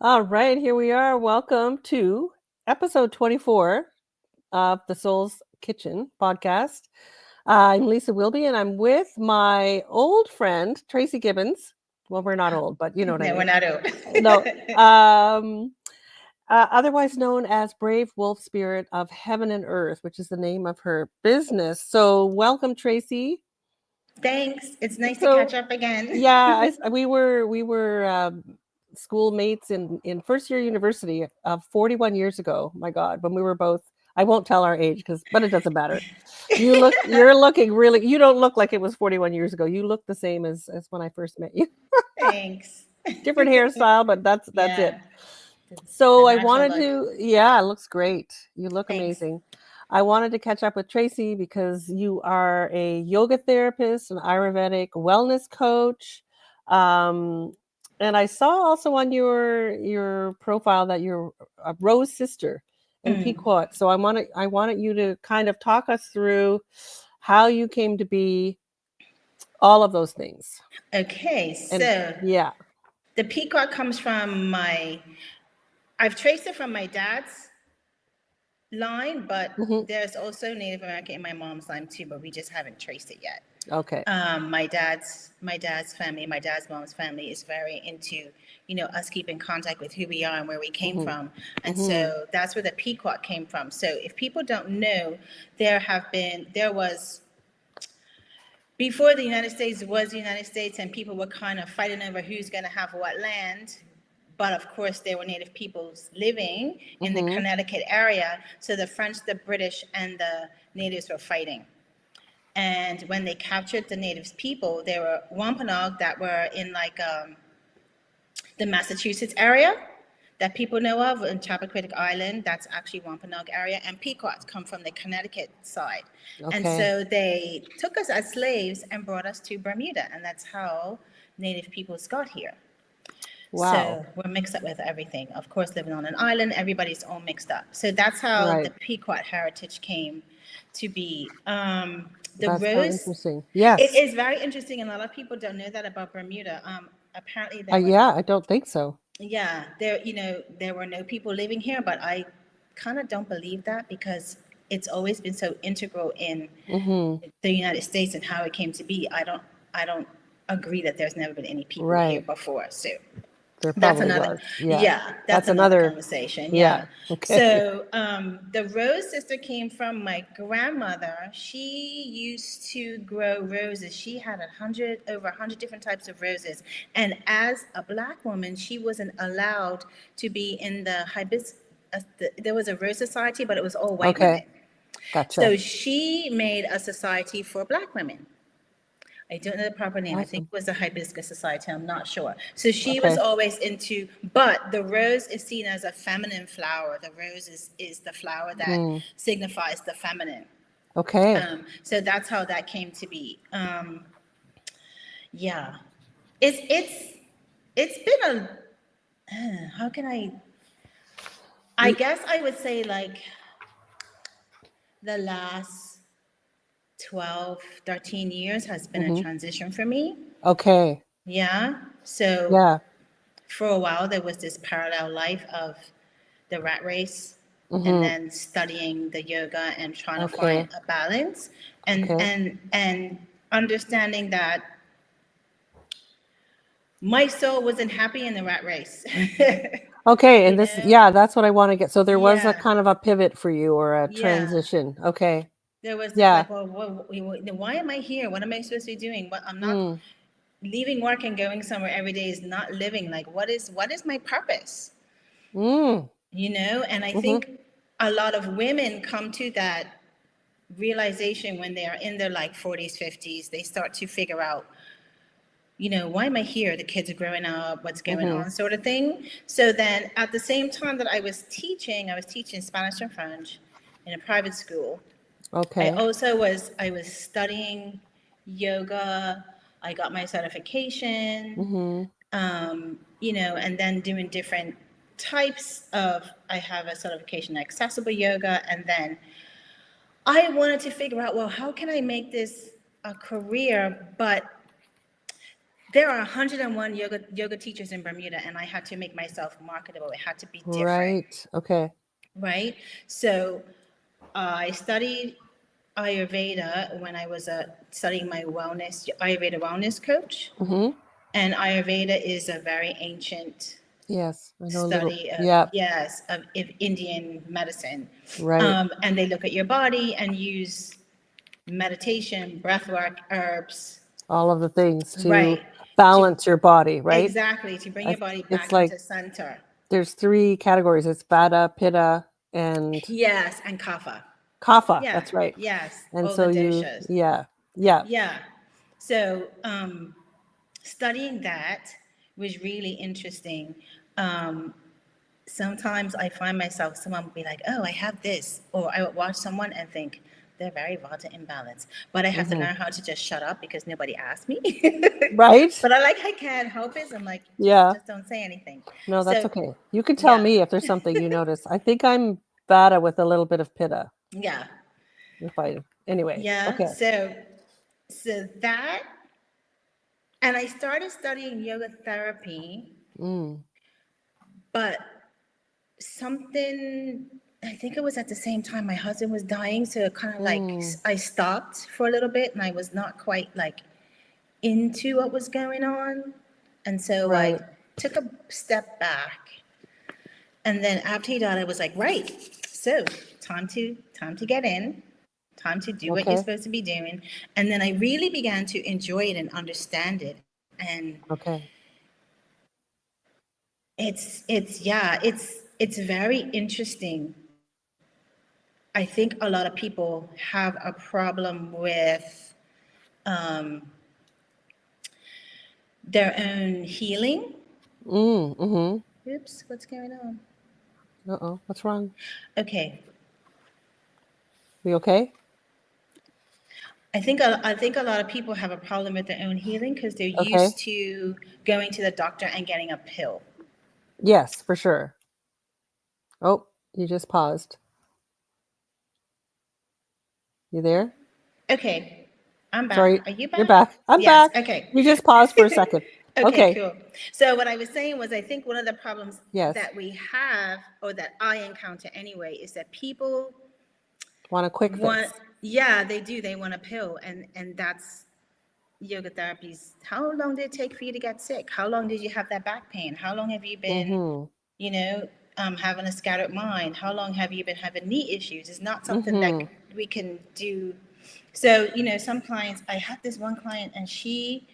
All right, here we are. Welcome to episode 24 of the Soul's Kitchen podcast. I'm Lisa Wilby, and I'm with my old friend, Tracey Gibbons. Well, we're not old, but you know what I No, we're mean. not old. No, otherwise known as Brave Wolf Spirit of Heaven and Earth, which is the name of her business. So, welcome, Tracy. Thanks. It's nice to So, catch up again. yeah, we were schoolmates in first year university 41 years ago. My God, when we were both. I won't tell our age but it doesn't matter. You're looking really. You don't look like it was 41 years ago. You look the same as when I first met you. Thanks. Different hairstyle, but that's it. Yeah, the So I natural wanted look. to. Yeah, it looks great. You look Thanks. amazing. I wanted to catch up with Tracy because you are a yoga therapist, an Ayurvedic wellness coach. Um, and I saw also on your profile that you're a Rose sister in Mm. Pequot. So I wanted you to kind of talk us through how you came to be all of those things. Okay, And so yeah. the peacock comes from I've traced it from my dad's line, but Hmm. there's also Native American in my mom's line too, but we just haven't traced it yet. Okay. My dad's family, my dad's mom's family is very into, us keeping contact with who we are and where we came Hmm. from. And Hmm. so that's where the Pequot came from. So if people don't know, there was, before the United States was the United States and people were kind of fighting over who's going to have what land. But of course, there were Native peoples living in the Hmm. Connecticut area. So the French, the British, and the natives were fighting. And when they captured the natives people, there were Wampanoag that were in the Massachusetts area that people know of in Chappaquiddick Island. That's actually Wampanoag area. And Pequots come from the Connecticut side. And Okay. so they took us as slaves and brought us to Bermuda. And that's how Native peoples got here. Wow. So we're mixed up with everything. Of course, living on an island, everybody's all mixed up. So that's how the Right. Pequot heritage came to be. The That's so rose, interesting. it Yes. is very interesting, and a lot of people don't know that about Bermuda. Apparently, there was, Yeah, I don't think so. yeah, there were no people living here, but I kind of don't believe that because it's always been so integral in Hmm. the United States and how it came to be. I don't agree that there's never been any people here Right. before. So There that's probably another, was. Yeah. yeah, that's That's another another. conversation. Yeah. Yeah. Okay. So the rose sister came from my grandmother. She used to grow roses. She had over 100 different types of roses. And as a black woman, she wasn't allowed to be in the hibiscus. There was a rose society, but it was all white Okay. women. Gotcha. So she made a society for black women. I don't know the proper name. I think Awesome. it was the Hibiscus Society. I'm not sure. So she was Okay. always into, but the rose is seen as a feminine flower. The rose is the flower that Hmm. signifies the feminine. Okay. So that's how that came to be. Yeah, it's been how can I Y- guess I would say like the last 12, 13 years has been a mhm. transition for me. Okay. Yeah. So Yeah. for a while there was this parallel life of the rat race and Hmm. then studying the yoga and trying to find Okay. a balance and Okay. and and understanding that my soul wasn't happy in the rat race. Okay. you And this, know yeah, that's what I want to get. So there was a yeah, kind of a pivot for you or a yeah, transition. Okay. there was this Yeah. like, well, why am I here? What am I supposed to be doing? What I'm not Mm. leaving work and going somewhere every day is not living. Like, what is my purpose? Mm. And I Hmm. think a lot of women come to that realization when they are in their like 40s, 50s. They start to figure out, why am I here? The kids are growing up, what's going Hmm. on, sort of thing. So then at the same time that I was teaching Spanish and French in a private school. Okay. I was studying yoga. I got my certification, Hmm. and then doing different types of, I have a certification in accessible yoga. And then I wanted to figure out, well, how can I make this a career? But There are 101 yoga teachers in Bermuda, and I had to make myself marketable. It had to be different, Right. Okay. right? So I studied Ayurveda when I was studying my Ayurveda Wellness Coach. Mm-hmm. And Ayurveda is a very ancient Yes, I know a little. study of, Yeah. yes, of Indian medicine. Right. And they look at your body and use meditation, breath work, herbs, All of the things to right, to balance your body, right? exactly to bring your body It's back like into center. there's 3 categories. It's Vata, Pitta, and Yes, and kapha. Kapha. Yeah, That's right. yes, And all the so doshas. yeah. Yeah. So studying that was really interesting. Um, Sometimes I find myself, someone will be like, oh, I have this. Or I would watch someone and think, they're very Vata imbalanced. But I have to Mm-hmm. learn how to just shut up because nobody asked me. Right? But I can't help it. So I'm like, Yeah. just don't say anything. No, that's So, okay. You can tell yeah, me if there's something you notice. I think I'm Vata with a little bit of Pitta. yeah, Anyway, yeah. okay. So that, and I started studying yoga therapy, Mm. but something, I think it was at the same time my husband was dying, so it kind of like Mm. I stopped for a little bit and I was not quite like into what was going on, and so I Right. took a step back, and then after he died I was like, right, so time to get in, time to do what you're Okay. supposed to be doing. And then I really began to enjoy it and understand it, and Okay. it's very interesting. I think a lot of people have a problem with um, their own healing. Mm-hmm. Oops, what's going on? Uh-oh. What's wrong? Okay, We okay? I think a lot of people have a problem with their own healing because they're Okay. used to going to the doctor and getting a pill. Yes, for sure. Oh, you just paused. You there? Okay, I'm back. Sorry. Are you You're back? back. I'm Yes. back. Okay. You just paused for a second. Okay, Okay. cool. So what I was saying was, I think one of the problems Yes. that we have, or that I encounter anyway, is that people Want a quick want, fix. yeah, they do. They want a pill, and that's yoga therapies. How long did it take for you to get sick? How long did you have that back pain? How long have you been, Mm-hmm. you know, having a scattered mind? How long have you been having knee issues? It's not something that Mm-hmm. we can do. So, some clients, I had this one client and she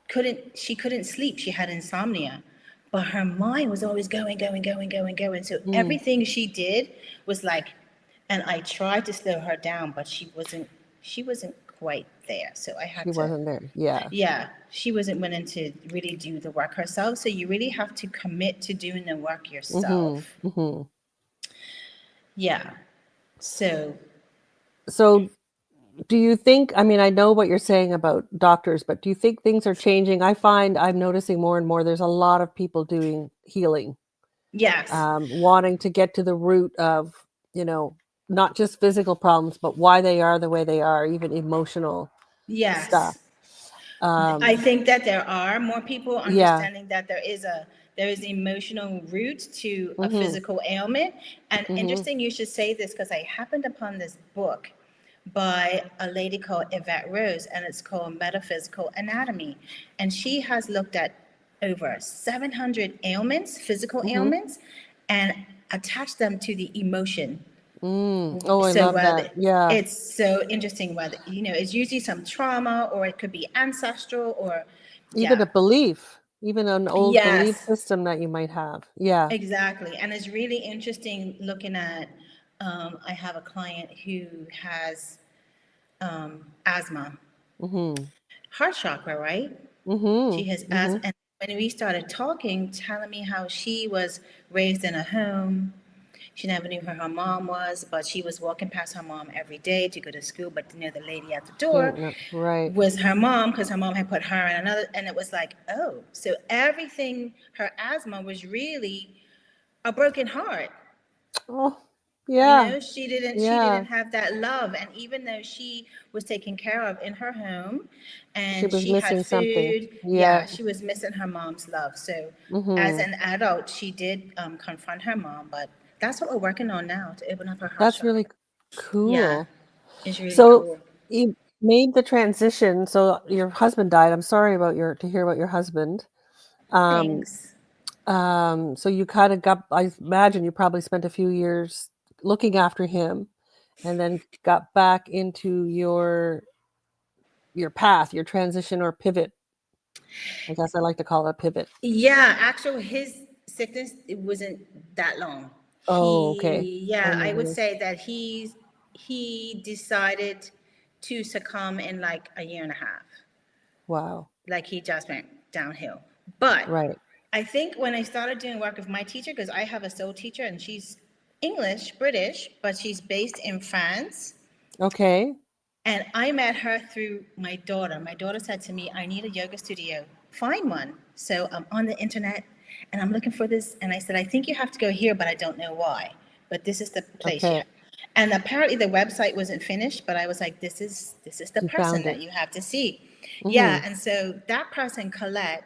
couldn't sleep. She had insomnia, but her mind was always going, going, going, going, going. So Mm. everything she did was like, and I tried to slow her down, but she wasn't quite there. So I She had to, wasn't there. Yeah. yeah, she wasn't willing to really do the work herself. So you really have to commit to doing the work yourself. Mm-hmm. Mm-hmm. Yeah. So So do you think, I mean, I know what you're saying about doctors, but do you think things are changing? I find I'm noticing more and more there's a lot of people doing healing, yes, wanting to get to the root of, you know, not just physical problems, but why they are the way they are, even emotional stuff. yes. I Um, think that there are more people yeah. understanding that there is an emotional root to a Mm-hmm. physical ailment. And Mm-hmm. interesting you should say this, because I happened upon this book by a lady called Yvette Rose, and it's called Metaphysical Anatomy. And she has looked at over 700 ailments, physical Mm-hmm. ailments, and attached them to the emotion. Mm. Oh, I So love that. Yeah. it's so interesting whether, it's usually some trauma, or it could be ancestral, or Even a yeah. belief, even an old belief Yes, system that you might have. Yeah. exactly. And it's really interesting looking at, I have a client who has asthma, Mm-hmm. heart chakra, right? She Mm-hmm. has Mm-hmm. asthma. And when we started talking, telling me how she was raised in a home, she never knew who her mom was, but she was walking past her mom every day to go to school. But the lady at the door Right. was her mom, because her mom had put her in another. And it was like, oh, so everything, her asthma was really a broken heart. Oh. You Yeah. know, she Yeah. didn't have that love. And even though she was taken care of in her home She and was she had missing something. food, Yeah. yeah, she was missing her mom's love. So as Hmm. an adult, she did confront her mom, but that's what we're working on now, to open up her heart That's chakra. really Yeah, cool. it's really So cool. you made the transition. So your husband died. I'm sorry about your to hear about your husband. Um, Thanks. so you kind of got, I imagine you probably spent a few years looking after him and then got back into your path, your transition or pivot. I guess I like to call it a pivot. Yeah, actually, his sickness, it wasn't that long. Oh, okay. Yeah, Only I would years. say that he decided to succumb in like a year and a half. Wow. Like he just went downhill. But Right. I think when I started doing work with my teacher, because I have a soul teacher and she's English, British, but she's based in France. Okay. And I met her through my daughter. My daughter said to me, I need a yoga studio. Find one. So I'm on the internet and I'm looking for this. And I said, I think you have to go here, but I don't know why. But this is the place Okay. yet. And apparently the website wasn't finished, but I was like, this is the You person found that it. you have to see. Yeah. Hmm. And so that person, Colette,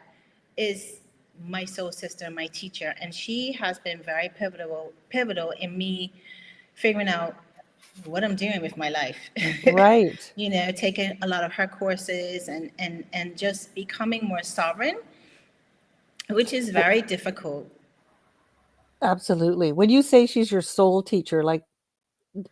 is my soul sister, my teacher, and she has been very pivotal in me figuring out what I'm doing with my life. Right. You know, taking a lot of her courses and just becoming more sovereign, which is Well, very difficult. absolutely. When you say she's your soul teacher, like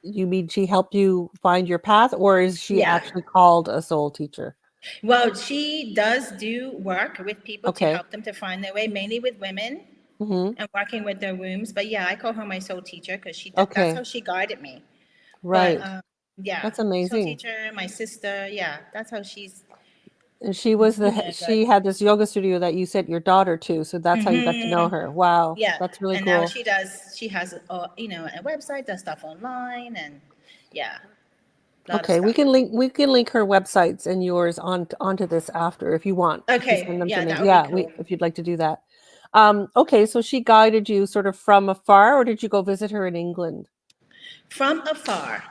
you mean she helped you find your path, or is she Yeah. actually called a soul teacher? Well, she does do work with people to Okay. help them to find their way, mainly with women Hmm. and working with their wombs. But yeah, I call her my soul teacher because that's how Okay. she guided me. But Right. yeah, That's soul amazing. teacher, my sister, yeah, that's how she's, And she was good. she had this yoga studio that you sent your daughter to, so that's how you got to know her. Wow. Yeah, That's really and now cool. she has a website, does stuff online, and yeah, a lot of Okay, stuff. we can link her websites and yours on onto this after if you want to send Okay, them to yeah, me. that would be Yeah, we cool. if you'd like to do that. Okay, so she guided you sort of from afar, or did you go visit her in England? From afar,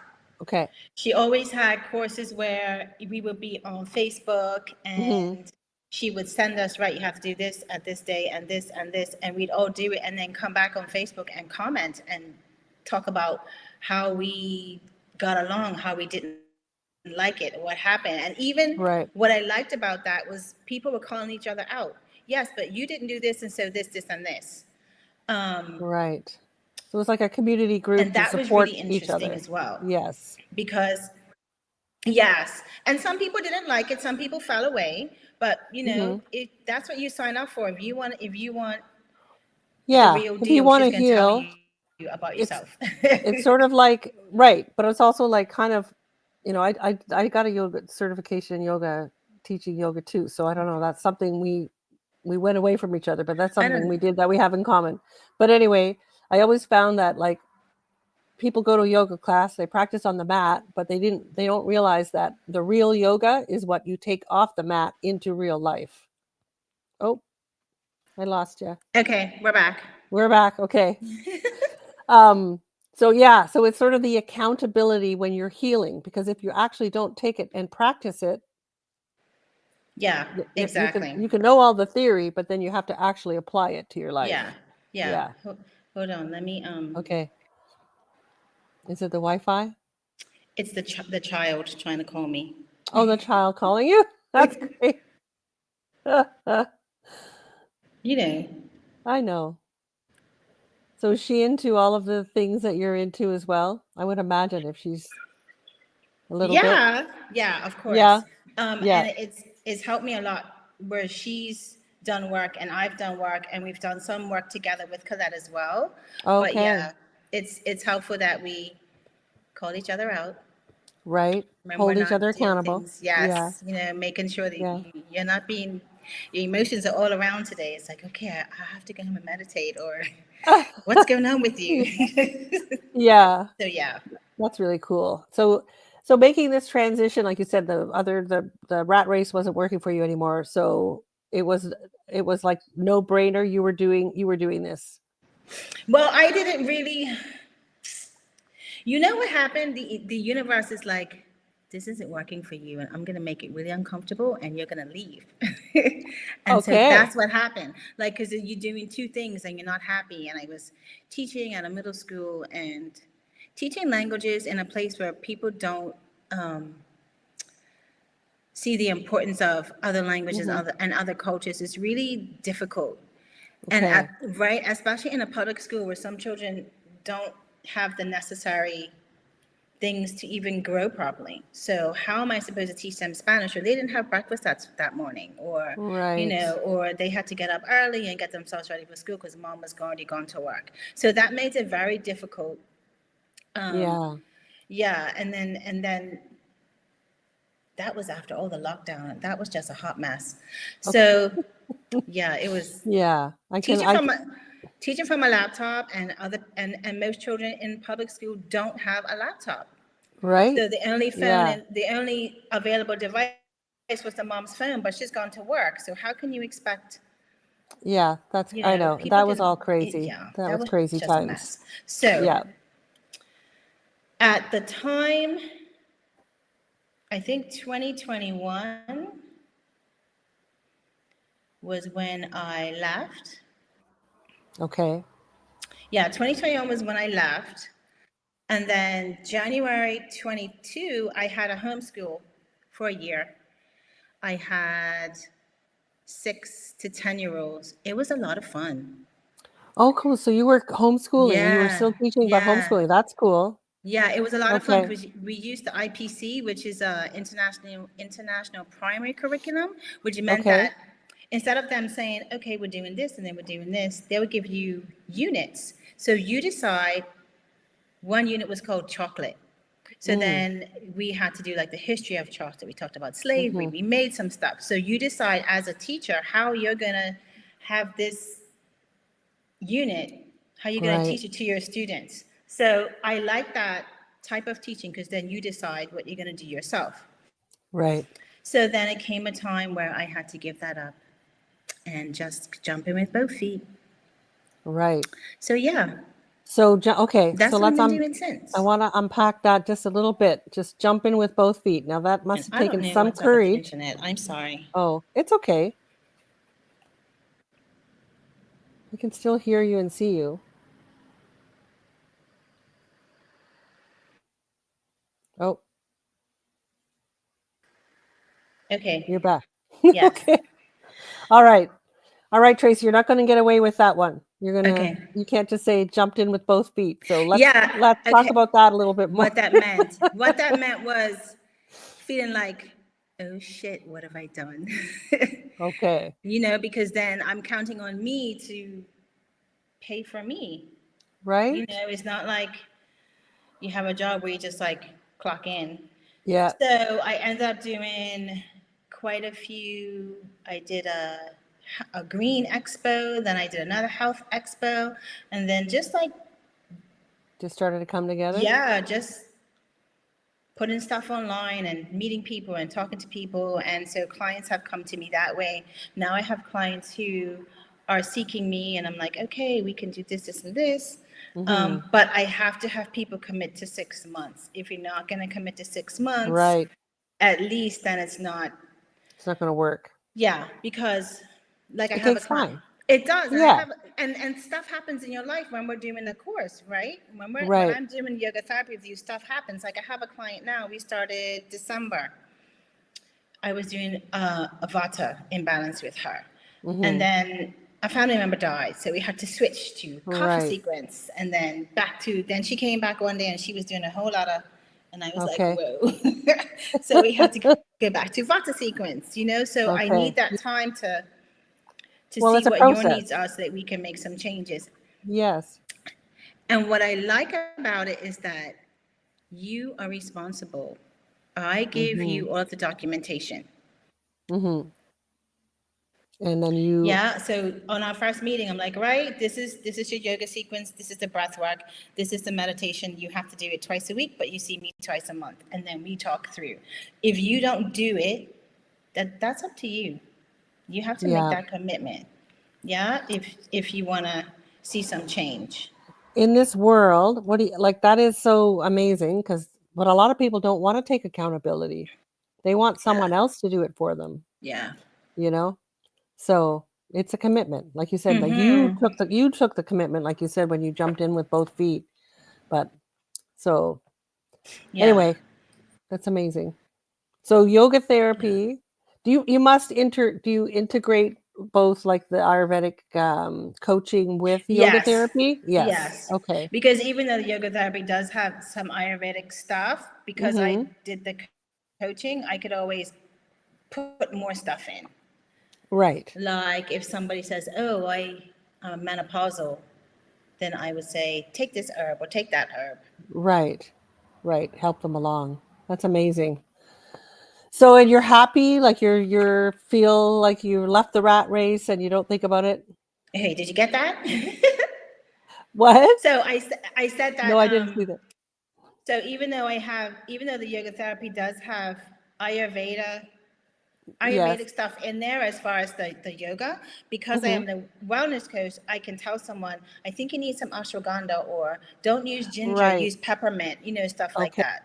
Okay. she always had courses where we would be on Facebook Hmm. and she would send us, right, you have to do this at this day and this, and we'd all do it and then come back on Facebook and comment and talk about how we got along, how we didn't like it, what happened. And even what I Right. liked about that was people were calling each other out. Yes, but you didn't do this, and so this, and this. Um, Right. So it's like a community and group to that was really support each interesting other. as well Yes. because yes, and some people didn't like it, some people fell away, but Hmm. that's what you sign up for. If you want the Yeah. real If you deal, want she's to going to tell heal, you about yourself. it's it's sort of like right, but it's also like kind of, I got a yoga certification in yoga, teaching yoga too. So I don't know. That's something we went away from each other, but that's I something don't we did that we have in common. But anyway, I always found that like people go to a yoga class, they practice on the mat, but they don't realize that the real yoga is what you take off the mat into real life. Oh, I lost you. Okay, we're back. We're back. Okay. Um, so yeah, so it's sort of the accountability when you're healing, because if you actually don't take it and practice it, Yeah, exactly. you can know all the theory, but then you have to actually apply it to your Yeah, life. yeah. Yeah. Hold on, let me Okay. Is it the Wi-Fi? it's the child trying to call me. Oh, the child calling you? That's great. You know. I know. So is she into all of the things that you're into as well? I would imagine if she's a little bit. Yeah, yeah, of Yeah. course. Yeah. And it's helped me a lot where she's done work and I've done work and we've done some work together with Colette as well. But Okay. yeah, it's helpful that we call each other out Right. when we're Hold each not other doing accountable. things. Yeah. Yes, making sure that Yeah. you're not being, your emotions are all around today. It's like, okay, I have to go home and meditate, or what's going on with you? Yeah. So yeah. That's really cool. So making this transition, like you said, the rat race wasn't working for you anymore. So it was it was like no brainer. You were doing this. Well, I didn't really. You know what happened? The universe is like, this isn't working for you, and I'm gonna make it really uncomfortable, and you're gonna leave. And so Okay. that's what happened. Like, because you're doing two things and you're not happy. And I was teaching at a middle school and teaching languages in a place where people don't see the importance of other languages, Mm-hmm. and other cultures is really difficult. And Okay. right, especially in a public school where some children don't have the necessary things to even grow properly. So how am I supposed to teach them Spanish? Or they didn't have breakfast that morning, or Right. or they had to get up early and get themselves ready for school because mom was already gone to work. So that made it very difficult. Yeah. Yeah, and then that was after all the lockdown. That was just a hot mess. Okay. So yeah, it was Yeah. I can. teaching I from can. a teaching from a laptop, and most children in public school don't have a laptop. Right. So the only phone Yeah. and the only available device was the mom's phone, but she's gone to work. So how can you expect, Yeah. I know. people That was can, all crazy. yeah, That that was was crazy just a times. mess. So Yeah. at the time, I think 2021 was when I left. Okay. Yeah, 2021 was when I left. And then January 22, I had a homeschool for a year. I had 6 to 10-year-olds. It was a lot of fun. Oh, cool. So you were homeschooling. You were Yeah, still teaching, but yeah, homeschooling. That's cool. yeah. It was a lot of fun Okay. because we used the IPC, which is a international primary curriculum, which meant Okay. that instead of them saying, "Okay, we're doing this and then we're doing this," they would give you units. So you decide. One unit was called chocolate. So Mm. then we had to do like the history of chocolate. We talked about slavery. Mm-hmm. We made some stuff. So you decide as a teacher how you're gonna have this unit, how you're going to Right. teach it to your students. So I like that type of teaching because then you decide what you're going to do yourself. Right. So then it came a time where I had to give that up and just jump in with both feet. Right. So yeah, So, okay. So that's what I've been doing I since. want to unpack that just a little bit. Just jump in with both feet. Now that must And have I don't taken know some what's up with the courage. internet. I'm sorry. Oh, it's okay. I can still hear you and see you. Oh, you're Okay. back. Yes. Okay. All right. All right, Tracy, you're not going to get away with that one. Okay. You can't just say jumped in with both feet. So Yeah. let's talk Okay. about that a little bit more. What that meant. What that meant was feeling like, oh shit, what have I done? Okay. Because then I'm counting on me to pay for me. Right? It's not like you have a job where you just like clock in. Yeah. So I ended up doing quite a few. I did a green expo, then I did another health expo, and then just like, Just started to come together. yeah, just putting stuff online and meeting people and talking to people. And so clients have come to me that way. Now I have clients who are seeking me, and I'm like, okay, we can do this, this, and this. Mm-hmm. But I have to have people commit to 6 months. If you're not going to commit to 6 months, Right. at least then it's not. It's not going to work. Yeah, because like I It have a takes client. time. It does, and I Yeah. have, and stuff happens in your life when we're doing the course, right? When Right. I'm doing yoga therapy with you, stuff happens. Like I have a client now. We started December. I was doing a Vata imbalance with her, and Mm-hmm. then a family member died, so we had to switch to kapha Right. sequence, and then back to. Then she came back one day, and she was doing a whole lot of, and I was like, Okay. whoa. So we had to go back to Vata sequence, So I need Okay. that time to Well, see it's a what your process. needs are so that we can make some changes. Yes. And what I like about it is that you are responsible. I give Mm-hmm. you all the documentation. Mm-hmm. And then you, Yeah. So on our first meeting, I'm like, right, this is your yoga sequence. This is the breath work. This is the meditation. You have to do it twice a week, but you see me twice a month. And then we talk through. If you don't do it, that's up to you. You have to make yeah. that commitment. Yeah. If you want to see some change. in this world, what do you like? That is so amazing because, but a lot of people don't want to take accountability. They want Yeah. someone else to do it for them, Yeah. you know? So it's a commitment. Like you said, like Mm-hmm. you took the commitment, like you said, when you jumped in with both feet. But so Yeah. anyway, that's amazing. So yoga Yeah. therapy, do you integrate both like the Ayurvedic coaching with yoga Yes. therapy? Yes. Yes. Okay. Because even though yoga therapy does have some Ayurvedic stuff, because I Mm-hmm. did the coaching, I could always put more stuff in. Right. Like if somebody says, "Oh, I'm menopausal," then I would say, "Take this herb or take that herb." Right. Right. Help them along. That's amazing. So and you're happy, like you're feel like you left the rat race and you don't think about it? Hey, did you get that? What? So I said No, that. I didn't see that. So even though the yoga therapy does have Ayurveda Yes. Ayurvedic stuff in there as far as the yoga, because I Mm-hmm. am the wellness coach, I can tell someone, I think you need some ashwagandha, or don't use ginger, Right. use peppermint, stuff like Okay. that.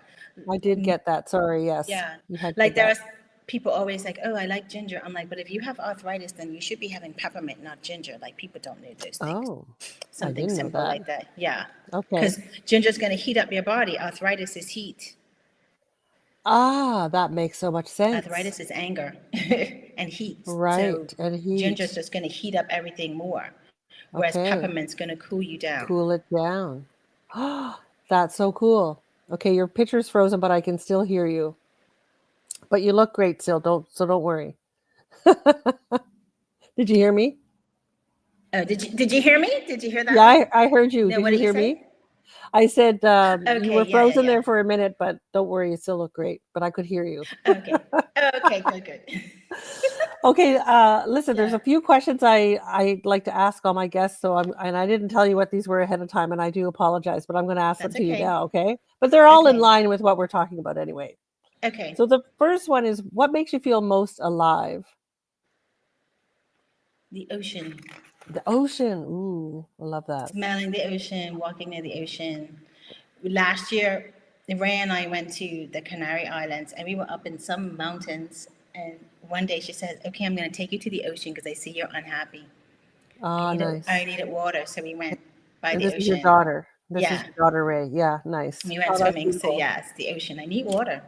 I did get that. Sorry. Yes. Yeah. You had said Like that. there's people always like, oh, I like ginger. I'm like, but if you have arthritis, then you should be having peppermint, not ginger. Like people don't know those things. Oh, I Something didn't know simple that. like that. Yeah. Okay. Because ginger's going to heat up your body. Arthritis is heat. Ah, that makes so much sense. Arthritis is anger and heat. So Right. And ginger's heat. just going to heat up everything more, whereas Okay. peppermint's going to cool you down. Cool it down. That's so cool. Okay, your picture's frozen, but I can still hear you. But you look great still. Don't worry. Did you hear me? Oh, did you hear me? Did you hear Yeah, that one? I heard you. No, Did what you did you hear me? say? I said you Okay, were yeah, yeah, frozen yeah. there for a minute, but don't worry, you still look great. But I could hear you. Okay. Okay, good, good. Okay, listen, there's Yeah, a few questions I like to ask all my guests, so and I didn't tell you what these were ahead of time, and I do apologize, but I'm going to ask them that's to you okay. now, okay? But they're all in Okay. line with what we're talking about anyway. Okay. So the first one is, what makes you feel most alive? The ocean. The ocean. Ooh, I love that. Smelling the ocean, walking near the ocean. Last year, Ray and I went to the Canary Islands, and we were up in some mountains. And one day she said, "Okay, I'm going to take you to the ocean because I see you're unhappy. Ah, I nice. needed water." So we went by And the this is your ocean. daughter. This is Yeah, your daughter, Ray. Yeah, nice. we went Oh, that's swimming. So beautiful. yeah, it's the ocean. I need water.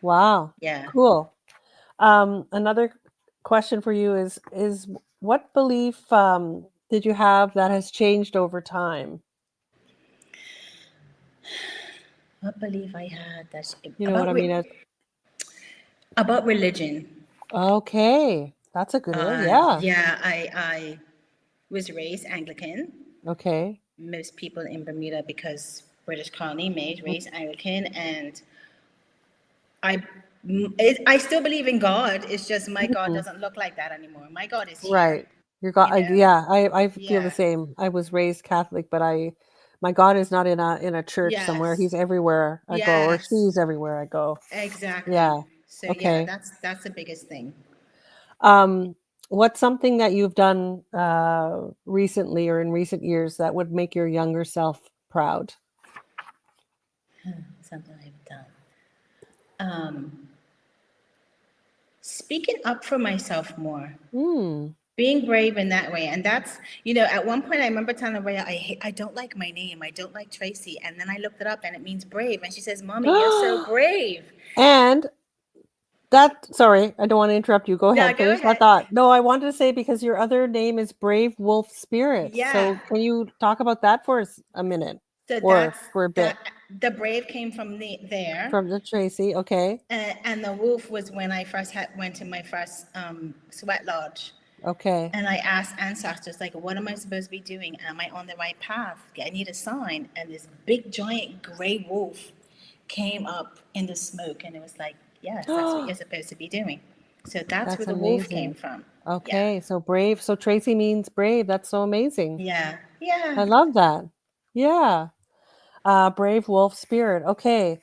Wow, Yeah. cool. Another question for you is what belief did you have that has changed over time? What belief I had that's You know what I mean? about religion. Okay, that's a good one. Yeah. Yeah, I was raised Anglican. Okay. Most people in Bermuda, because British colony, made raised Anglican, and I I still believe in God. It's just my God Mhm. doesn't look like that anymore. My God is here. Right. You're God. You know? Yeah, I feel the Yeah. same. I was raised Catholic, but my God is not in a church somewhere. Yes. He's everywhere I go, or she's Yes. everywhere I go. Exactly. Yeah. So yeah, Okay. that's the biggest thing. Um, what's something that you've done recently or in recent years that would make your younger self proud? Something I've done. Um, Speaking up for myself more. Hmm. Being brave in that way. And that's, at one point I remember telling Rhea, I don't like my name. I don't like Tracy. And then I looked it up and it means brave. And she says, Mommy, you're so brave. And sorry, I don't want to interrupt you. Go No, ahead, go finish that ahead. thought. No, I wanted to say because your other name is Brave Wolf Spirit. Yeah. So can you talk about that for a minute So or for a that bit the brave came from there. from the Tracy? Okay. And the wolf was when I first went to my first sweat lodge. Okay. And I asked ancestors, like, what am I supposed to be doing? Am I on the right path? I need a sign. And this big, giant gray wolf came up in the smoke. And it was like, yes, that's what you're supposed to be doing. So that's where That's the wolf came amazing. from. Yeah. Okay, so brave. So Tracy means brave. That's so amazing. Yeah. I Yeah. love that. Yeah. Brave Wolf Spirit. Okay.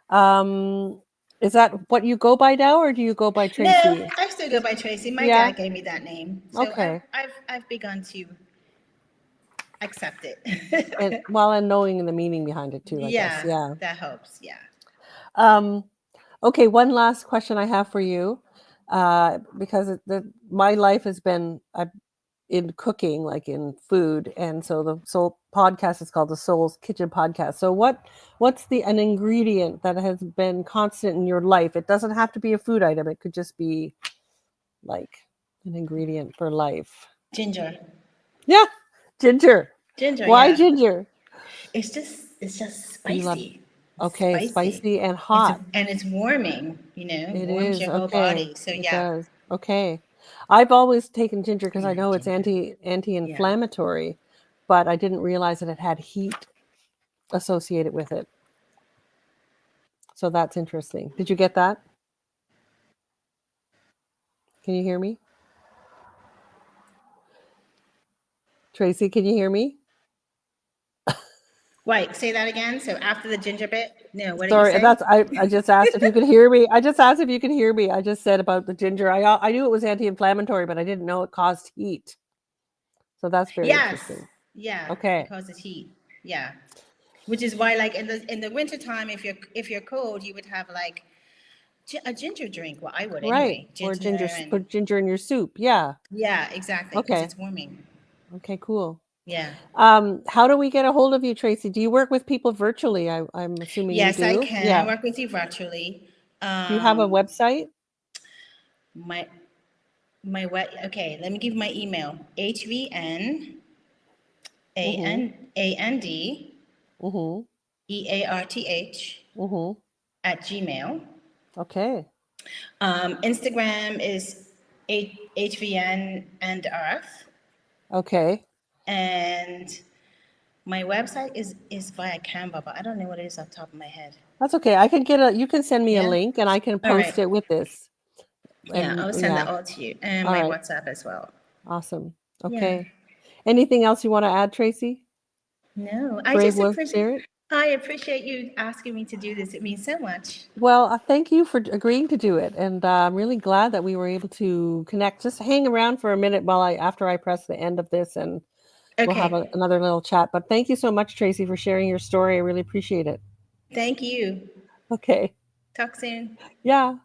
Um, is that what you go by now, or do you go by No, Tracy? I still go by Tracy. My Yeah. dad gave me that name. So Okay. I've begun to accept it. And knowing the meaning behind it too, I guess. Yeah, Yeah. that helps. Yeah. Um, okay, one last question I have for you, because my life has been in cooking, like in food, and so the Soul podcast is called the Soul's Kitchen Podcast. So what's an ingredient that has been constant in your life? It doesn't have to be a food item. It could just be like an ingredient for life. Ginger. Yeah, ginger. Ginger, Why yeah. ginger? It's just You love spicy. It's Okay, spicy. spicy and hot. It's warming, It warms is. your whole Okay. body. So It yeah. does. Okay. I've always taken ginger because I Yeah, know it's ginger. Yeah. anti-inflammatory, but I didn't realize that it had heat associated with it. So that's interesting. Did you get that? Can you hear me? Tracy, can you hear me? Wait, say that again. So after the ginger bit, no, what did you Sorry, say? I just asked if you could hear me. I just asked if you could hear me. I just said about the ginger. I knew it was anti-inflammatory, but I didn't know it caused heat. So that's very Yes. interesting. Yeah. It Okay. causes heat. Yeah. Which is why, like in the wintertime, if you're cold, you would have like a ginger drink. Well, I would Right. anyway. Or Ginger ginger, and put ginger in your soup. Yeah. yeah, exactly, because Okay. it's warming. Okay, cool. Yeah. How do we get a hold of you, Tracy? Do you work with people virtually? I'm assuming you Yes, I do. can Yeah. work with you virtually. Do you have a Um, website? my my web. Okay, let me give my email. HVN Mm-hmm. AND Mm-hmm. EARTH Mm-hmm. at Gmail. Okay. Instagram is HVN and Earth, Okay. and my website is via Canva, but I don't know what it is off the top of my head. That's okay. You can send me a Yeah. link and I can All right. post it with this. Yeah, And I'll send yeah. that all to you and All my right. WhatsApp as well. Awesome. Yeah. Okay. Anything else you want to add, Tracy? No, I Brave just Wolf appreciate. Spirit? I appreciate you asking me to do this. It means so much. Well, thank you for agreeing to do it, and I'm really glad that we were able to connect. Just hang around for a minute after I press the end of this, and we'll have Okay. another little chat. But thank you so much, Tracy, for sharing your story. I really appreciate it. Thank you. Okay. Talk soon. Yeah.